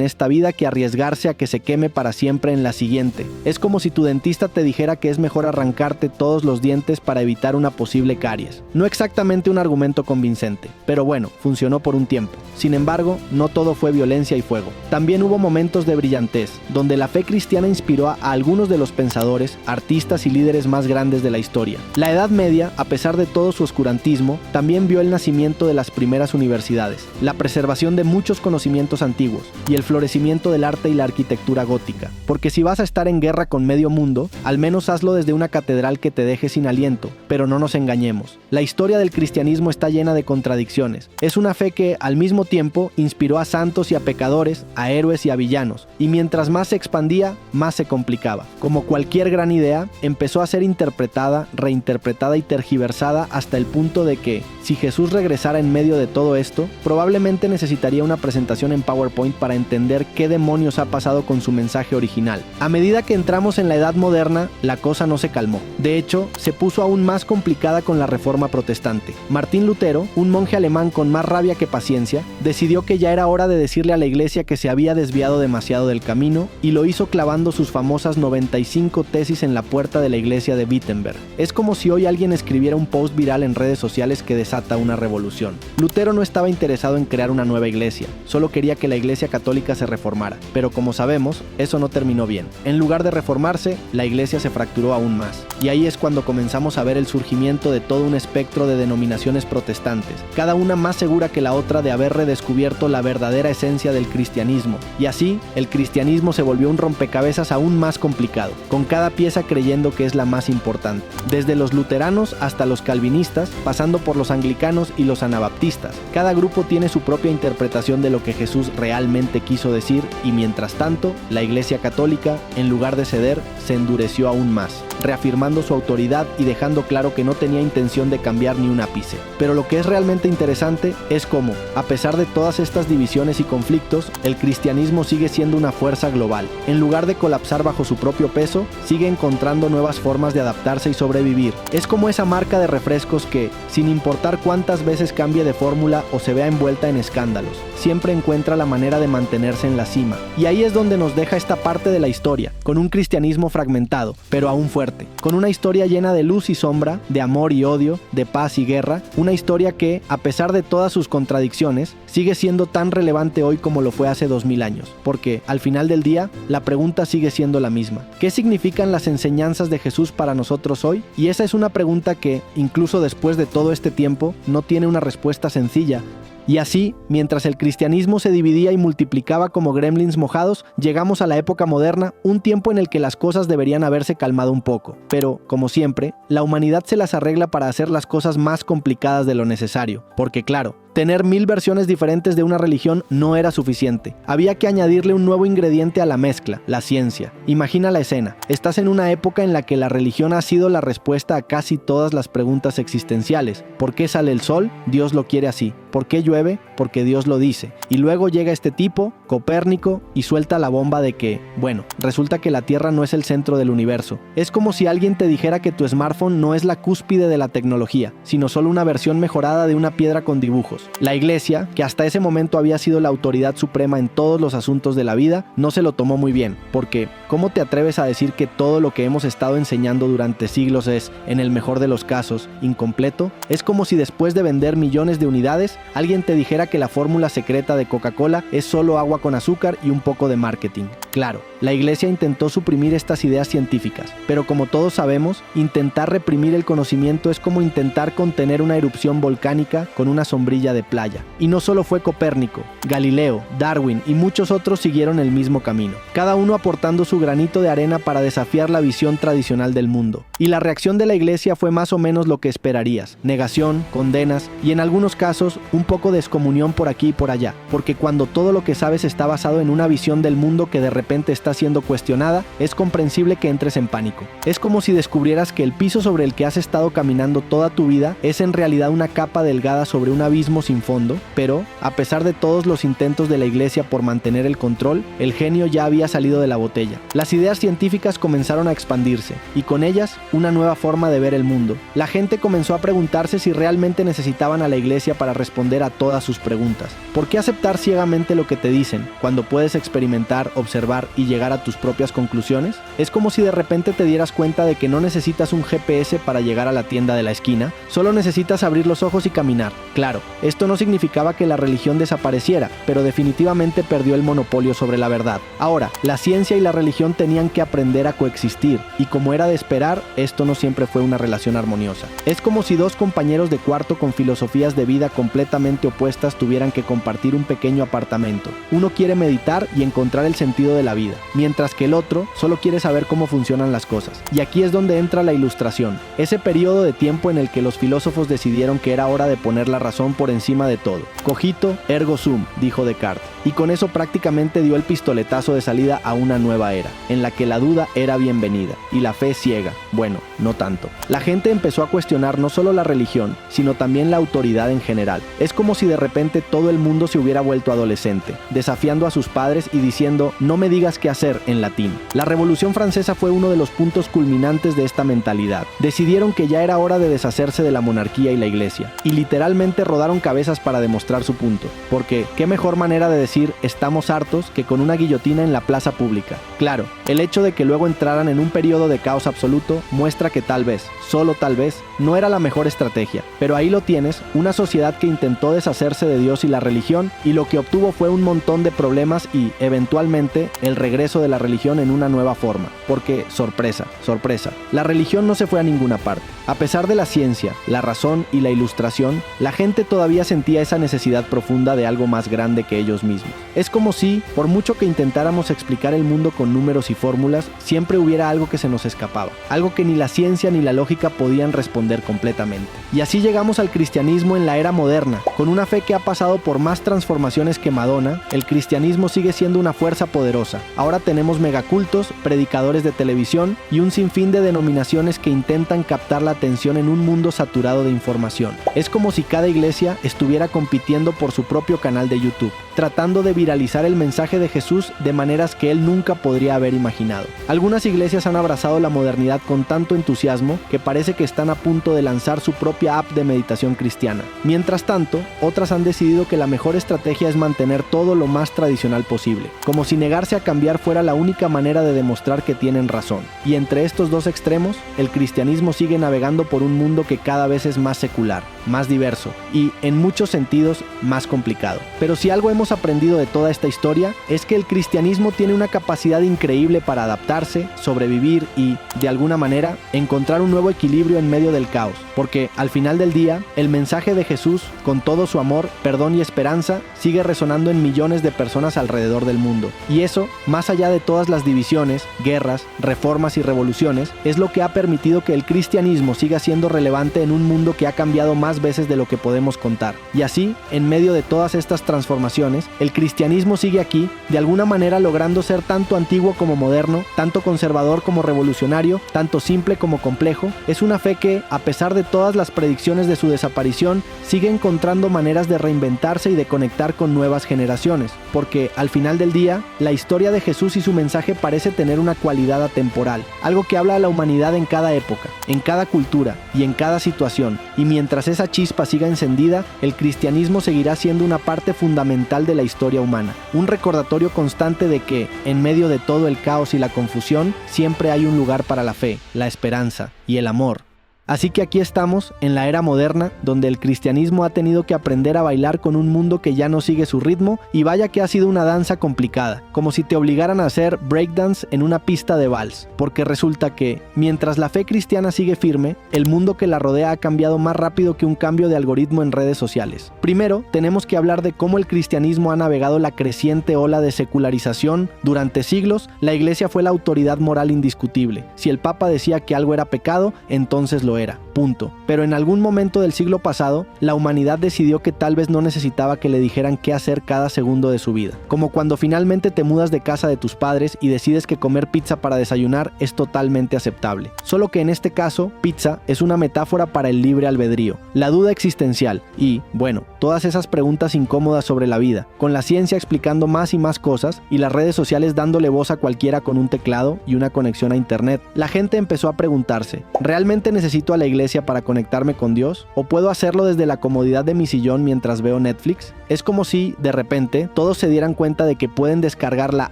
esta vida que arriesgarse a que se queme para siempre en la siguiente. Es como si tu dentista te dijera que es mejor arrancarte todos los dientes para evitar una posible caries. No exactamente un argumento convincente, pero bueno, funcionó por un tiempo. Sin embargo, no todo fue violencia y fuego. También hubo momentos de brillantez, donde la fe cristiana inspiró a algunos de los pensadores, artistas y líderes más grandes de la historia. La Edad Media, a pesar de todo su oscurantismo, también vio el nacimiento de las primeras universidades, la preservación de muchos conocimientos antiguos y el florecimiento del arte y la arquitectura gótica. Porque si vas a estar en guerra con medio mundo, al menos hazlo desde una catedral que te deje sin aliento, pero no nos engañemos. La historia del cristianismo está llena de contradicciones. Es una fe que, al mismo tiempo, inspiró a santos y a pecadores, a héroes y a villanos, y mientras más se expandía, más se complicaba. Como cualquier gran idea, empezó a ser interpretada, reinterpretada y tergiversada hasta el punto de que, si Jesús regresara en medio de todo esto, probablemente necesitaría una presentación en PowerPoint para entender qué demonios ha pasado con su mensaje original. A medida que entramos en la Edad Moderna, la cosa no se calmó. De hecho, se puso aún más complicada con la Reforma Protestante. Martín Lutero, un monje alemán con más rabia que paciencia, decidió que ya era hora de decirle a la iglesia que se había desviado demasiado del camino, y lo hizo clavando sus famosas 95 tesis en la puerta de la iglesia de Wittenberg. Es como si hoy alguien escribiera un post viral en redes sociales que desata una revolución. Lutero no estaba interesado en crear una nueva iglesia, solo quería que la iglesia católica se reformara, pero como sabemos, eso no terminó bien. En lugar de reformarse, la iglesia se fracturó aún más. Y ahí es cuando comenzamos a ver el surgimiento de todo un espectro de denominaciones protestantes, cada una más segura que la otra de haber redescubierto la verdadera esencia del cristianismo. Y así, el cristianismo se volvió un rompecabezas aún más complicado, con cada pieza creyendo que es la más importante. Desde los luteranos hasta los calvinistas, pasando por los anglicanos y los anabaptistas. Cada grupo tiene su propia interpretación de lo que Jesús realmente quiso decir, y mientras tanto, la Iglesia Católica, en lugar de ceder, se endureció aún más, reafirmando su autoridad y dejando claro que no tenía intención de cambiar ni un ápice. Pero lo que es realmente interesante es cómo, a pesar de todas estas divisiones y conflictos, el cristianismo sigue siendo una fuerza global. En lugar de colapsar bajo su propio peso, sigue encontrando nuevas formas de adaptarse y sobrevivir. Es como esa marca de refrescos que, sin importar cuántas veces cambie de fórmula o se vea envuelta en escándalos, siempre encuentra la manera de mantenerse en la cima. Y ahí es donde nos deja esta parte de la historia, con un cristianismo fragmentado, pero aún fuerte, con una historia llena de luz y sombra, de amor y odio, de paz y guerra, una historia que, a pesar de todas sus contradicciones, sigue siendo tan relevante hoy como lo fue hace 2000 años, porque, al final del día, la pregunta sigue siendo la misma. ¿Qué significan las enseñanzas de Jesús para nosotros hoy? Y esa es una pregunta que, incluso después de todo este tiempo, no tiene una respuesta sencilla. Y así, mientras el cristianismo se dividía y multiplicaba como gremlins mojados, llegamos a la época moderna, un tiempo en el que las cosas deberían haberse calmado un poco. Pero, como siempre, la humanidad se las arregla para hacer las cosas más complicadas de lo necesario. Porque claro, tener 1000 versiones diferentes de una religión no era suficiente. Había que añadirle un nuevo ingrediente a la mezcla, la ciencia. Imagina la escena. Estás en una época en la que la religión ha sido la respuesta a casi todas las preguntas existenciales. ¿Por qué sale el sol? Dios lo quiere así. ¿Por qué llueve? Porque Dios lo dice. Y luego llega este tipo, Copérnico, y suelta la bomba de que, bueno, resulta que la Tierra no es el centro del universo. Es como si alguien te dijera que tu smartphone no es la cúspide de la tecnología, sino solo una versión mejorada de una piedra con dibujos. La iglesia, que hasta ese momento había sido la autoridad suprema en todos los asuntos de la vida, no se lo tomó muy bien, porque ¿cómo te atreves a decir que todo lo que hemos estado enseñando durante siglos es, en el mejor de los casos, incompleto? Es como si después de vender millones de unidades, alguien te dijera que la fórmula secreta de Coca-Cola es solo agua con azúcar y un poco de marketing. Claro, la iglesia intentó suprimir estas ideas científicas, pero como todos sabemos, intentar reprimir el conocimiento es como intentar contener una erupción volcánica con una sombrilla de playa. Y no solo fue Copérnico, Galileo, Darwin y muchos otros siguieron el mismo camino, cada uno aportando su granito de arena para desafiar la visión tradicional del mundo. Y la reacción de la iglesia fue más o menos lo que esperarías: negación, condenas y en algunos casos un poco de excomunión por aquí y por allá, porque cuando todo lo que sabes está basado en una visión del mundo que de repente está siendo cuestionada, es comprensible que entres en pánico. Es como si descubrieras que el piso sobre el que has estado caminando toda tu vida es en realidad una capa delgada sobre un abismo sin fondo, pero, a pesar de todos los intentos de la iglesia por mantener el control, el genio ya había salido de la botella. Las ideas científicas comenzaron a expandirse, y con ellas, una nueva forma de ver el mundo. La gente comenzó a preguntarse si realmente necesitaban a la iglesia para responder a todas sus preguntas. ¿Por qué aceptar ciegamente lo que te dicen, cuando puedes experimentar, observar y llegar a tus propias conclusiones? Es como si de repente te dieras cuenta de que no necesitas un GPS para llegar a la tienda de la esquina, solo necesitas abrir los ojos y caminar. Claro, esto no significaba que la religión desapareciera, pero definitivamente perdió el monopolio sobre la verdad. Ahora, la ciencia y la religión tenían que aprender a coexistir, y como era de esperar, esto no siempre fue una relación armoniosa. Es como si dos compañeros de cuarto con filosofías de vida completamente opuestas tuvieran que compartir un pequeño apartamento. Uno quiere meditar y encontrar el sentido de la vida, mientras que el otro solo quiere saber cómo funcionan las cosas. Y aquí es donde entra la Ilustración, ese periodo de tiempo en el que los filósofos decidieron que era hora de poner la razón por encima de todo. Cogito ergo sum, dijo Descartes, y con eso prácticamente dio el pistoletazo de salida a una nueva era, en la que la duda era bienvenida, y la fe ciega. Bueno, no tanto. La gente empezó a cuestionar no solo la religión, sino también la autoridad en general. Es como si de repente todo el mundo se hubiera vuelto adolescente, desafiando a sus padres y diciendo "no me digas qué hacer" en latín. La Revolución Francesa fue uno de los puntos culminantes de esta mentalidad. Decidieron que ya era hora de deshacerse de la monarquía y la iglesia, y literalmente rodaron cabezas para demostrar su punto, porque qué mejor manera de decir "estamos hartos" que con una guillotina en la plaza pública. Claro, el hecho de que luego entraran en un periodo de caos absoluto muestra que tal vez, solo tal vez, no era la mejor estrategia. Pero ahí lo tienes, una sociedad que intentó deshacerse de Dios y la religión, y lo que obtuvo fue un montón de problemas y, eventualmente, el regreso de la religión en una nueva forma. Porque, sorpresa, sorpresa, la religión no se fue a ninguna parte. A pesar de la ciencia, la razón y la ilustración, la gente todavía sentía esa necesidad profunda de algo más grande que ellos mismos. Es como si, por mucho que intentáramos explicar el mundo con números y fórmulas, siempre hubiera algo que se nos escapaba, algo que ni la ciencia ni la lógica podían responder completamente. Y así llegamos al cristianismo en la era moderna. Con una fe que ha pasado por más transformaciones que Madonna, el cristianismo sigue siendo una fuerza poderosa. Ahora tenemos megacultos, predicadores de televisión y un sinfín de denominaciones que intentan captar la atención en un mundo saturado de información. Es como si cada iglesia estuviera compitiendo por su propio canal de YouTube, tratando de viralizar el mensaje de Jesús de maneras que él nunca podría haber imaginado. Algunas iglesias han abrazado la modernidad con tanto entusiasmo que parece que están a punto de lanzar su propia app de meditación cristiana. Mientras tanto, otras han decidido que la mejor estrategia es mantener todo lo más tradicional posible, como si negarse a cambiar fuera la única manera de demostrar que tienen razón. Y entre estos dos extremos, el cristianismo sigue navegando por un mundo que cada vez es más secular, más diverso y, en muchos sentidos, más complicado. Pero si algo hemos aprendido de toda esta historia, es que el cristianismo tiene una capacidad increíble para adaptarse, sobrevivir y, de alguna manera, encontrar un nuevo equilibrio en medio del caos. Porque, al final del día, el mensaje de Jesús, con todo su amor, perdón y esperanza, sigue resonando en millones de personas alrededor del mundo. Y eso, más allá de todas las divisiones, guerras, reformas y revoluciones, es lo que ha permitido que el cristianismo siga siendo relevante en un mundo que ha cambiado más veces de lo que podemos contar. Y así, en medio de todas estas transformaciones, el cristianismo sigue aquí, de alguna manera logrando ser tanto antiguo como moderno, tanto conservador como revolucionario, tanto simple como complejo. Es una fe que, a pesar de todas las predicciones de su desaparición, sigue encontrando maneras de reinventarse y de conectar con nuevas generaciones. Porque, al final del día, la historia de Jesús y su mensaje parece tener una cualidad atemporal, algo que habla a la humanidad en cada época, en cada cultura y en cada situación. Y mientras esa chispa siga encendida, el cristianismo seguirá siendo una parte fundamental de la historia humana. Un recordatorio constante de que, en medio de todo el caos y la confusión, siempre hay un lugar para la fe, la esperanza y el amor. Así que aquí estamos, en la era moderna, donde el cristianismo ha tenido que aprender a bailar con un mundo que ya no sigue su ritmo, y vaya que ha sido una danza complicada, como si te obligaran a hacer breakdance en una pista de vals, porque resulta que, mientras la fe cristiana sigue firme, el mundo que la rodea ha cambiado más rápido que un cambio de algoritmo en redes sociales. Primero, tenemos que hablar de cómo el cristianismo ha navegado la creciente ola de secularización. Durante siglos, la iglesia fue la autoridad moral indiscutible. Si el Papa decía que algo era pecado, entonces lo era. Punto. Pero en algún momento del siglo pasado, la humanidad decidió que tal vez no necesitaba que le dijeran qué hacer cada segundo de su vida. Como cuando finalmente te mudas de casa de tus padres y decides que comer pizza para desayunar es totalmente aceptable. Solo que en este caso, pizza es una metáfora para el libre albedrío, la duda existencial y, bueno, todas esas preguntas incómodas sobre la vida, con la ciencia explicando más y más cosas y las redes sociales dándole voz a cualquiera con un teclado y una conexión a internet. La gente empezó a preguntarse, ¿realmente necesito a la iglesia para conectarme con Dios? ¿O puedo hacerlo desde la comodidad de mi sillón mientras veo Netflix? Es como si, de repente, todos se dieran cuenta de que pueden descargar la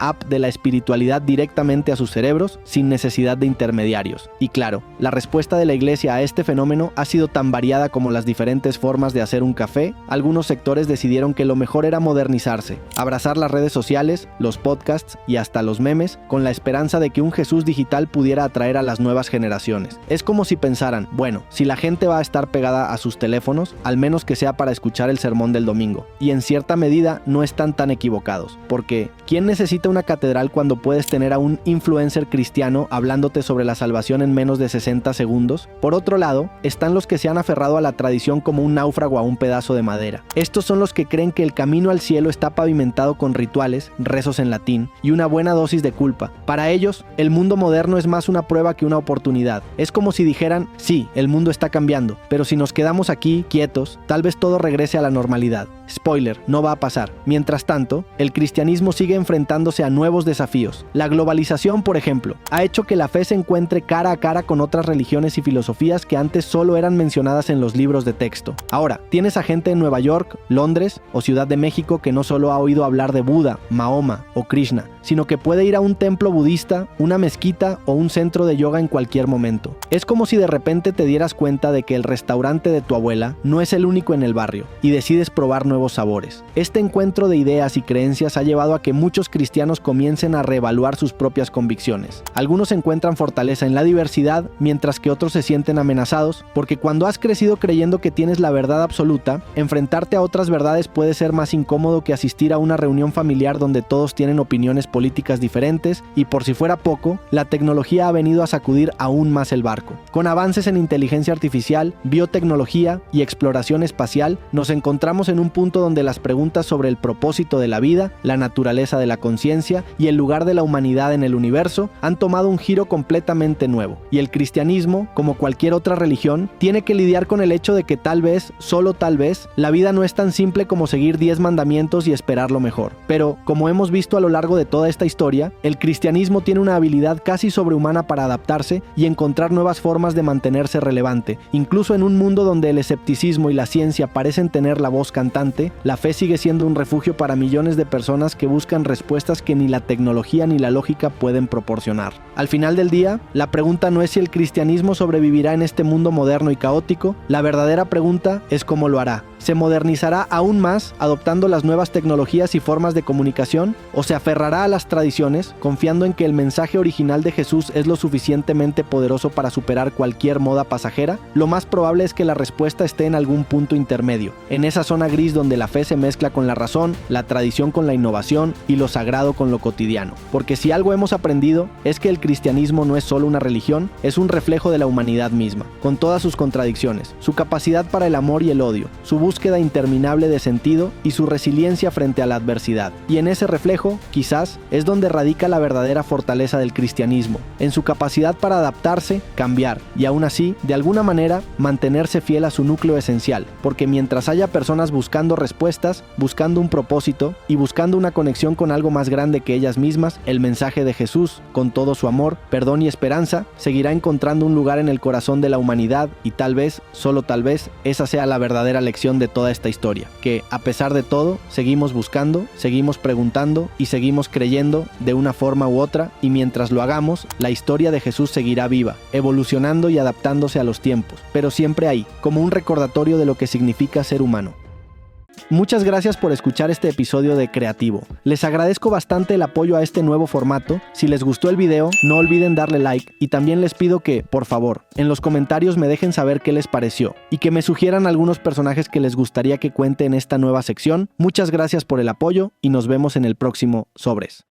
app de la espiritualidad directamente a sus cerebros sin necesidad de intermediarios. Y claro, la respuesta de la iglesia a este fenómeno ha sido tan variada como las diferentes formas de hacer un café. Algunos sectores decidieron que lo mejor era modernizarse, abrazar las redes sociales, los podcasts y hasta los memes, con la esperanza de que un Jesús digital pudiera atraer a las nuevas generaciones. Es como si pensaran, pensarán, bueno, si la gente va a estar pegada a sus teléfonos, al menos que sea para escuchar el sermón del domingo. Y en cierta medida no están tan equivocados, porque ¿quién necesita una catedral cuando puedes tener a un influencer cristiano hablándote sobre la salvación en menos de 60 segundos? Por otro lado, están los que se han aferrado a la tradición como un náufrago a un pedazo de madera. Estos son los que creen que el camino al cielo está pavimentado con rituales, rezos en latín y una buena dosis de culpa. Para ellos, el mundo moderno es más una prueba que una oportunidad. Es como si dijeran, sí, el mundo está cambiando, pero si nos quedamos aquí, quietos, tal vez todo regrese a la normalidad. Spoiler, no va a pasar. Mientras tanto, el cristianismo sigue enfrentándose a nuevos desafíos. La globalización, por ejemplo, ha hecho que la fe se encuentre cara a cara con otras religiones y filosofías que antes solo eran mencionadas en los libros de texto. Ahora, tienes a gente en Nueva York, Londres o Ciudad de México que no solo ha oído hablar de Buda, Mahoma o Krishna, sino que puede ir a un templo budista, una mezquita o un centro de yoga en cualquier momento. Es como si de repente te dieras cuenta de que el restaurante de tu abuela no es el único en el barrio y decides probar nuevos sabores. Este encuentro de ideas y creencias ha llevado a que muchos cristianos comiencen a reevaluar sus propias convicciones. Algunos encuentran fortaleza en la diversidad, mientras que otros se sienten amenazados, porque cuando has crecido creyendo que tienes la verdad absoluta, enfrentarte a otras verdades puede ser más incómodo que asistir a una reunión familiar donde todos tienen opiniones políticas diferentes, y por si fuera poco, la tecnología ha venido a sacudir aún más el barco. Con avances en inteligencia artificial, biotecnología y exploración espacial, nos encontramos en un punto donde las preguntas sobre el propósito de la vida, la naturaleza de la conciencia y el lugar de la humanidad en el universo han tomado un giro completamente nuevo. Y el cristianismo, como cualquier otra religión, tiene que lidiar con el hecho de que tal vez, solo tal vez, la vida no es tan simple como seguir 10 mandamientos y esperar lo mejor. Pero, como hemos visto a lo largo de toda esta historia, el cristianismo tiene una habilidad casi sobrehumana para adaptarse y encontrar nuevas formas de mantenerse relevante. Incluso en un mundo donde el escepticismo y la ciencia parecen tener la voz cantante, la fe sigue siendo un refugio para millones de personas que buscan respuestas que ni la tecnología ni la lógica pueden proporcionar. Al final del día, la pregunta no es si el cristianismo sobrevivirá en este mundo moderno y caótico, la verdadera pregunta es cómo lo hará. ¿Se modernizará aún más adoptando las nuevas tecnologías y formas de comunicación? ¿O se aferrará a las tradiciones, confiando en que el mensaje original de Jesús es lo suficientemente poderoso para superar cualquier moda pasajera? Lo más probable es que la respuesta esté en algún punto intermedio, en esa zona gris donde la fe se mezcla con la razón, la tradición con la innovación y lo sagrado con lo cotidiano. Porque si algo hemos aprendido es que el cristianismo no es solo una religión, es un reflejo de la humanidad misma, con todas sus contradicciones, su capacidad para el amor y el odio, su búsqueda interminable de sentido y su resiliencia frente a la adversidad. Y en ese reflejo, quizás, es donde radica la verdadera fortaleza del cristianismo, en su capacidad para adaptarse, cambiar y aún así, de alguna manera, mantenerse fiel a su núcleo esencial, porque mientras haya personas buscando respuestas, buscando un propósito y buscando una conexión con algo más grande que ellas mismas, el mensaje de Jesús, con todo su amor, perdón y esperanza, seguirá encontrando un lugar en el corazón de la humanidad y tal vez, solo tal vez, esa sea la verdadera lección de toda esta historia, que a pesar de todo, seguimos buscando, seguimos preguntando y seguimos creyendo de una forma u otra, y mientras lo hagamos, la historia de Jesús seguirá viva, evolucionando y adaptándose a los tiempos, pero siempre ahí, como un recordatorio de lo que significa ser humano. Muchas gracias por escuchar este episodio de Creativo. Les agradezco bastante el apoyo a este nuevo formato. Si les gustó el video, no olviden darle like y también les pido que, por favor, en los comentarios me dejen saber qué les pareció y que me sugieran algunos personajes que les gustaría que cuente en esta nueva sección. Muchas gracias por el apoyo y nos vemos en el próximo Sobres.